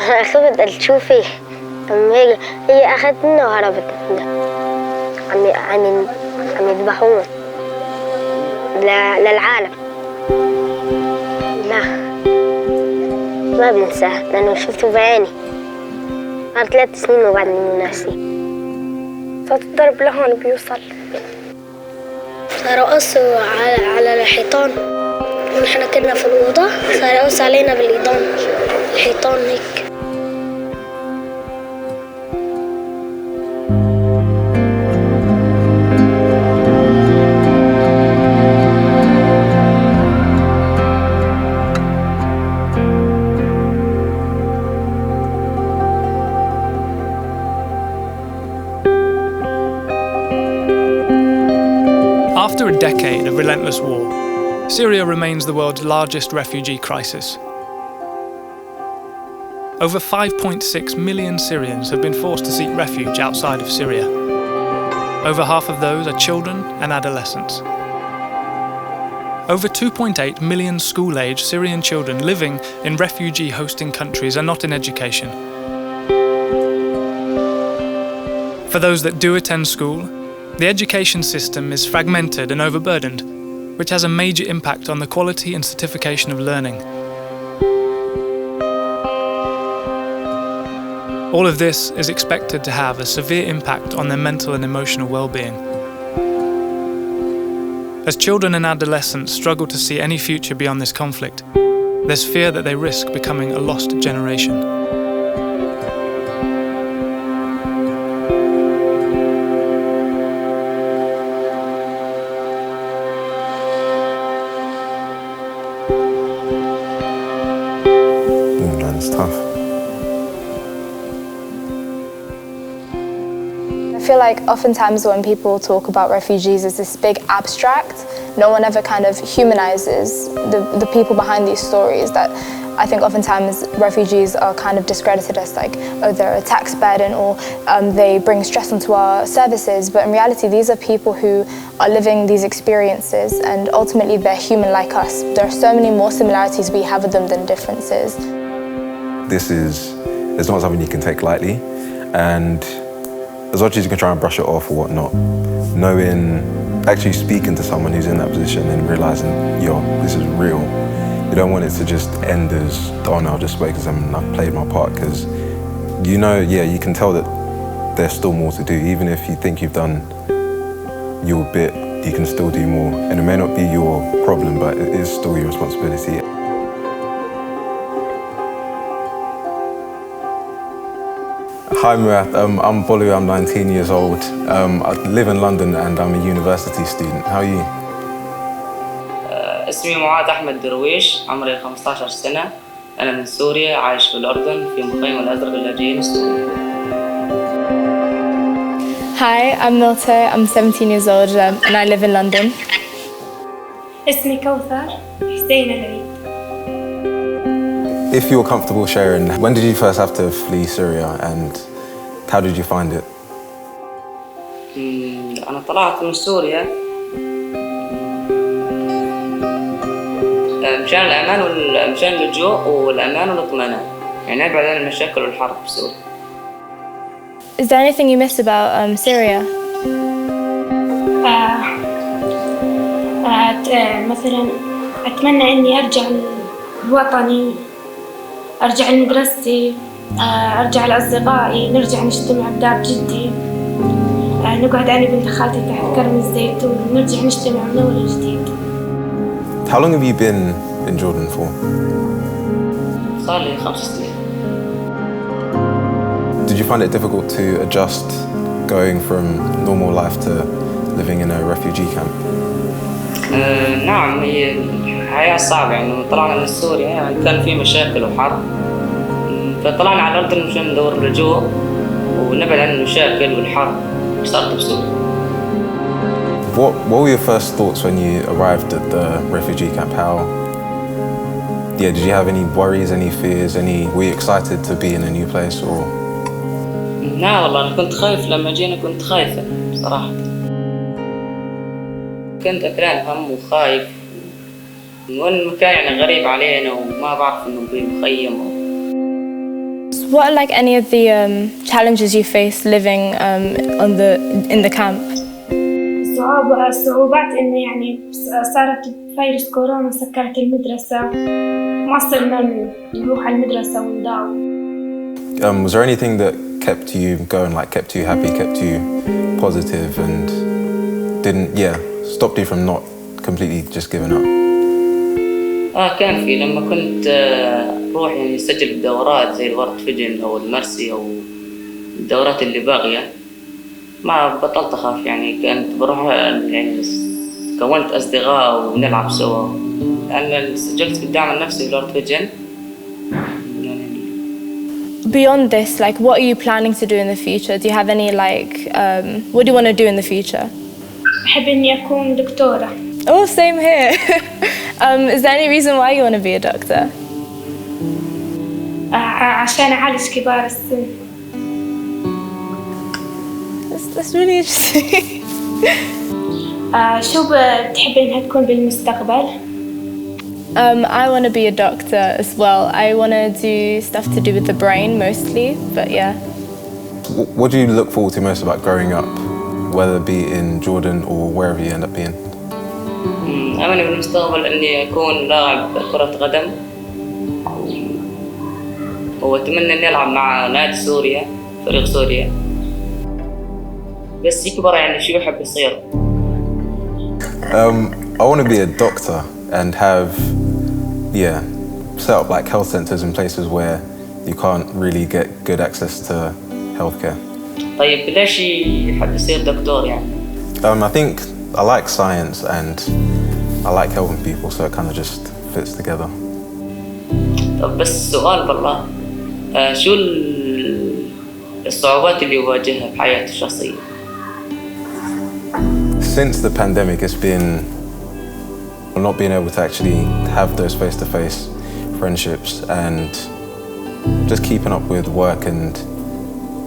خفت تشوفي هي أخذتنا وهربت عم يذبحونا للعالم. لا ما بنساه لأنه شفته بعيني. صار 3 سنين وبعدني مو ناسي. صوت الضرب لهون بيوصل. صاروا قصوا على الحيطان ونحن كنا في الأوضة. صار يقص علينا بالإيدان الحيطان هيك. After a decade of relentless war, Syria remains the world's largest refugee crisis. Over 5.6 million Syrians have been forced to seek refuge outside of Syria. Over half of those are children and adolescents. Over 2.8 million school-aged Syrian children living in refugee-hosting countries are not in education. For those that do attend school, the education system is fragmented and overburdened, which has a major impact on the quality and certification of learning. All of this is expected to have a severe impact on their mental and emotional well-being. As children and adolescents struggle to see any future beyond this conflict, there's fear that they risk becoming a lost generation. It's tough. I feel like oftentimes when people talk about refugees, it's this big abstract. No one ever kind of humanizes the people behind these stories. That I think oftentimes refugees are kind of discredited as like, oh, they're a tax burden, or they bring stress onto our services. But in reality, these are people who are living these experiences, and ultimately they're human like us. There are so many more similarities we have with them than differences. It's not something you can take lightly, and as much as you can try and brush it off or whatnot, actually speaking to someone who's in that position and realizing, this is real. You don't want it to just end as, oh no, I'll just wait because I've played my part, because you can tell that there's still more to do. Even if you think you've done your bit, you can still do more. And it may not be your problem, but it is still your responsibility. Hi Murat, I'm Bolu, I'm 19 years old. I live in London and I'm a university student. How are you? اسمي معاذ أحمد درويش، عمري 15 سنة. أنا من سوريا، عايش في الأردن في مخيم الأزرق اللاجئين السوري. Hi, I'm Milta, I'm 17 years old and I live in London. اسمي كوثر حسين العيد. If you're comfortable sharing, when did you first have to flee Syria and how did you find it? أنا طلعت من سوريا مشان الأمان مشان اللجوء والأمان والاطمئنان، يعني أبعد عن المشاكل والحرب في سوريا. Is there anything you miss about Syria? مثلا أتمنى إني أرجع لوطني، أرجع لمدرستي، أرجع لأصدقائي، نرجع نجتمع بدار جدي، نقعد أنا بنت خالتي تحت كرم الزيتون، ونرجع نجتمع من أول وجديد. How long have you been in Jordan for? صار لي 5 سنين. Did you find it difficult to adjust going from normal life to living in a refugee camp? نعم، هي حياة صعبة، يعني طلعنا من سوريا يعني كان في مشاكل وحرب، فطلعنا على الأردن مشان ندور لجوء ونبعد عن المشاكل والحرب اللي صارت بسوريا. What were your first thoughts when you arrived at the refugee camp? Did you have any worries, any fears, were you excited to be in a new place or? لا والله أنا كنت خايف لما جينا، كنت خايفة صراحة. كنت أتران هم وخايف، وإن المكان يعني غريب علينا وما بعرف إنه بمخيم. What are like any of the challenges you face living in the camp? الصعوبات إنه يعني صارت فيروس كورونا سكرت المدرسة، ما صرنا نروح على المدرسة ونداوم. Was there anything that kept you going, like kept you happy, kept you positive, and stopped you from not completely just giving up? كان في لما كنت أروح يعني أسجل بدورات زي الورد فيجن أو المرسي أو الدورات اللي باغية، ما بطلت أخاف يعني. كنت بروح يعني كونت أصدقاء ونلعب سوا، لأن سجلت في الدعم النفسي بالورد فيجن. Beyond this, like, what are you planning to do in the future? Do you have any what do you want to do in the future? أحب إني أكون دكتورة. Oh, same here. Is there any reason why you want to be a doctor? عشان أعالج كبار السن. That's really interesting. شو بتحبين إنها تكون بالمستقبل؟ I want to be a doctor as well. I want to do stuff to do with the brain mostly, but yeah. What do you look forward to most about growing up, whether it be in Jordan or wherever you end up being? أمني بالمستقبل إني أكون لاعب كرة قدم، وأتمنى إني ألعب مع نادي سوريا، فريق سوريا، بس يكبر يعني شو يحب يصير. I want to be a doctor and have, set up like health centers in places where you can't really get good access to healthcare. طيب ليش يحب يصير دكتور يعني؟ I think I like science and I like helping people, so it kind of just fits together. طب بس سؤال بالله، شو الصعوبات اللي يواجهها بحياته الشخصية؟ Since the pandemic, it's been not being able to actually have those face-to-face friendships and just keeping up with work and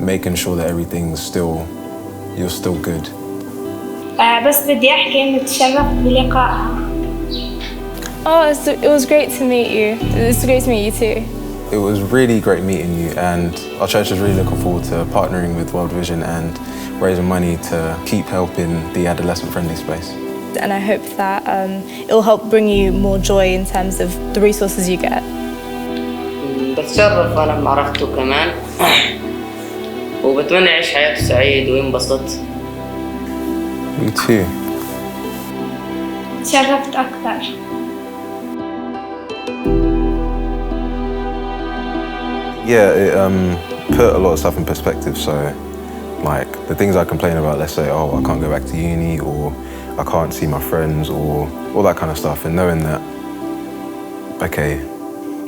making sure that you're still good. بس بدي أحكي إني تشرفت بلقائها. Oh, it was great to meet you. It was great to meet you too. It was really great meeting you, and our church is really looking forward to partnering with World Vision and raising money to keep helping the adolescent-friendly space. And I hope that it will help bring you more joy in terms of the resources you get. بتشرف أنا معرفته كمان، وبتمنى يعيش حياته سعيد وينبسط. Me too. تشرفت أكثر. Yeah, it put a lot of stuff in perspective. So, like the things I complain about, let's say, oh, I can't go back to uni, or I can't see my friends, or all that kind of stuff, and knowing that, okay,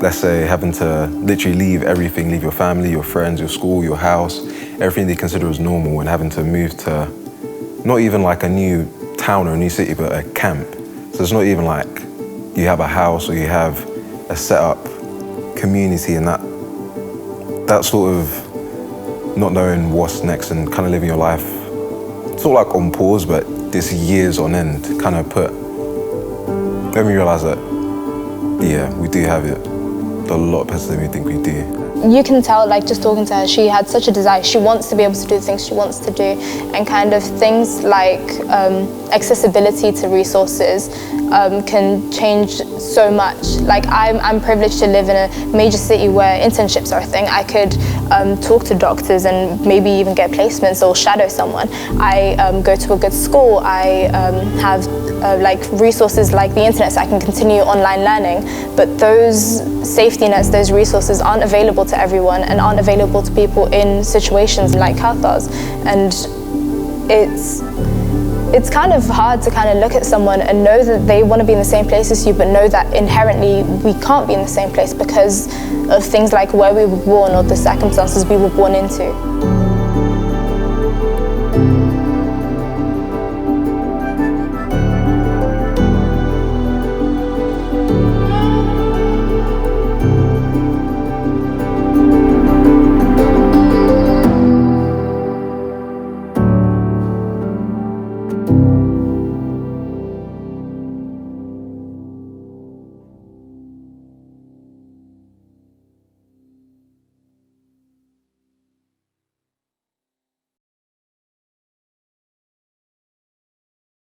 let's say having to literally leave everything, leave your family, your friends, your school, your house, everything they consider as normal, and having to move to not even like a new town or a new city, but a camp. So it's not even like you have a house or you have a set up community, and that sort of not knowing what's next and kind of living your life sort of like on pause, but this years on end kind of made me realize that, we do have it a lot better than we think we do. You can tell, like, just talking to her, she had such a desire. She wants to be able to do the things she wants to do, and kind of things like accessibility to resources can change so much. Like, I'm privileged to live in a major city where internships are a thing. I could talk to doctors and maybe even get placements or shadow someone. I go to a good school. I have like resources like the internet, so I can continue online learning. But those safety nets, those resources aren't available to everyone and aren't available to people in situations like Qatar's. And it's kind of hard to kind of look at someone and know that they want to be in the same place as you, but know that inherently we can't be in the same place because of things like where we were born or the circumstances we were born into.